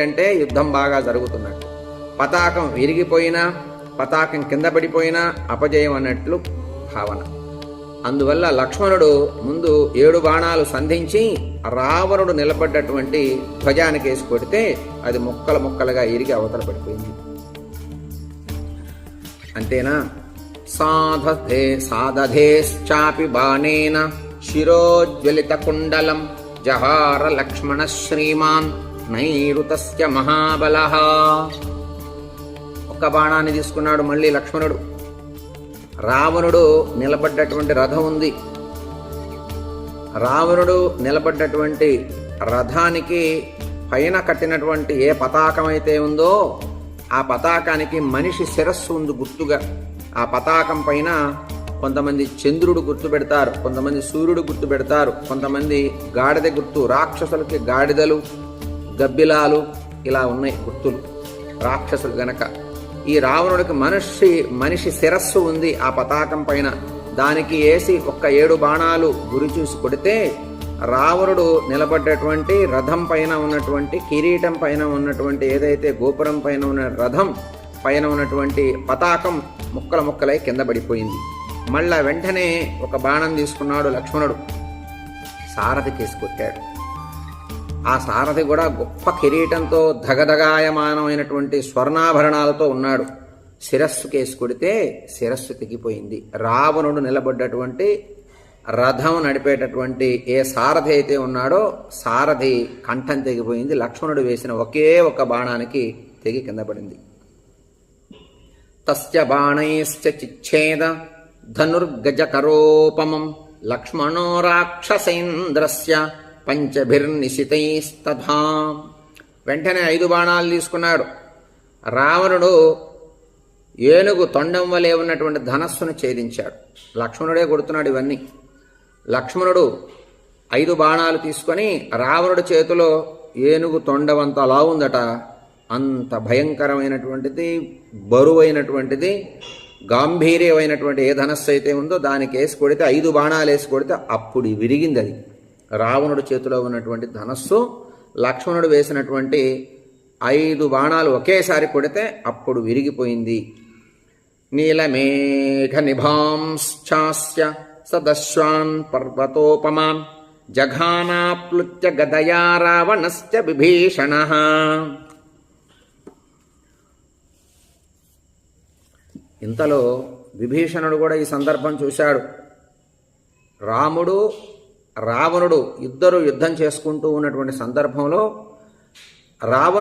అంటే యుద్ధం బాగా జరుగుతున్నట్టు. పతాకం విరిగిపోయినా, పతాకం కింద పడిపోయినా అపజయం అన్నట్లు భావన. అందువల్ల లక్ష్మణుడు ముందు 7 బాణాలు సంధించి రావణుడు నిలబడ్డటువంటి ధ్వజానికి వేసి కొడితే అది ముక్కలు ముక్కలుగా ఇరిగి అవతల పడిపోయింది. అంతేనా? సాదధేశ్చాపి బాణేన శిరోజ్వలిత కుండలం జహార లక్ష్మణ శ్రీమాన్ నైరుతస్య మహాబలః. ఒక్క బాణాన్ని తీసుకున్నాడు మళ్ళీ లక్ష్మణుడు. రావణుడు నిలబడ్డటువంటి రథం ఉంది. రావణుడు నిలబడ్డటువంటి రథానికి పైన కట్టినటువంటి ఏ పతాకం అయితే ఉందో ఆ పతాకానికి మనిషి శిరస్సు ఉంది గుర్తుగా. ఆ పతాకం పైన కొంతమంది చంద్రుడు గుర్తు పెడతారు, కొంతమంది సూర్యుడు గుర్తు పెడతారు, కొంతమంది గాడిద గుర్తు. రాక్షసులకి గాడిదలు, గబ్బిలాలు ఇలా ఉన్నాయి గుర్తులు రాక్షసులు గనక. ఈ రావణుడికి మనిషి శిరస్సు ఉంది ఆ పతాకం పైన. దానికి వేసి 7 బాణాలు గురి చూసి కొడితే రావణుడు నిలబడ్డటువంటి రథం పైన ఉన్నటువంటి, కిరీటం పైన ఉన్నటువంటి, ఏదైతే గోపురం పైన ఉన్న రథం పైన ఉన్నటువంటి పతాకం ముక్కల ముక్కలై కింద పడిపోయింది. మళ్ళా వెంటనే ఒక బాణం తీసుకున్నాడు లక్ష్మణుడు, సారథి కేసి కొట్టాడు. ఆ సారథి కూడా గొప్ప కిరీటంతో ధగధగాయమానమైనటువంటి స్వర్ణాభరణాలతో ఉన్నాడు. శిరస్సు కేసి కొడితే శిరస్సు తెగిపోయింది. రావణుడు నిలబడ్డటువంటి రథం నడిపేటటువంటి ఏ సారథి అయితే ఉన్నాడో సారథి కంఠం తెగిపోయింది. లక్ష్మణుడు వేసిన ఒకే ఒక బాణానికి తెగి కింద పడింది. తస్య బాణైశ్చ చిచ్ఛేద ధనుర్గజకరోపమం లక్ష్మణో రాక్షసేంద్రస్య పంచభిర్నిశితైస్తథా. వెంటనే 5 బాణాలు తీసుకున్నాడు. రావణుడు ఏనుగు తొండం వలె ఉన్నటువంటి ధనస్సును ఛేదించాడు. లక్ష్మణుడే కొడుతున్నాడు ఇవన్నీ. లక్ష్మణుడు 5 బాణాలు తీసుకొని రావణుడి చేతిలో ఏనుగు తొండవంత అలా ఉందట. అంత భయంకరమైనటువంటిది, బరువైనటువంటిది, గాంభీర్యమైనటువంటి ఏ ధనస్సు అయితే ఉందో దానికి వేసి కొడితే 5 బాణాలు వేసి కొడితే అప్పుడు విరిగింది. అది రావణుడి చేతిలో ఉన్నటువంటి ధనస్సు లక్ష్మణుడు వేసినటువంటి 5 బాణాలు ఒకేసారి కొడితే అప్పుడు విరిగిపోయింది. నీలమేఘ నిభాంశ్చాస్య సదశ్వాన్ పర్వతోపమాన్ జఘానాప్లుత్య గదయా రావణస్య విభీషణః. ఇంతలో విభీషణుడు కూడా ఈ సందర్భం చూశాడు. రావణుడు ఇద్దరు యుద్ధం చేసుకుంటూ ఉన్నటువంటి సందర్భంలో రావణుడు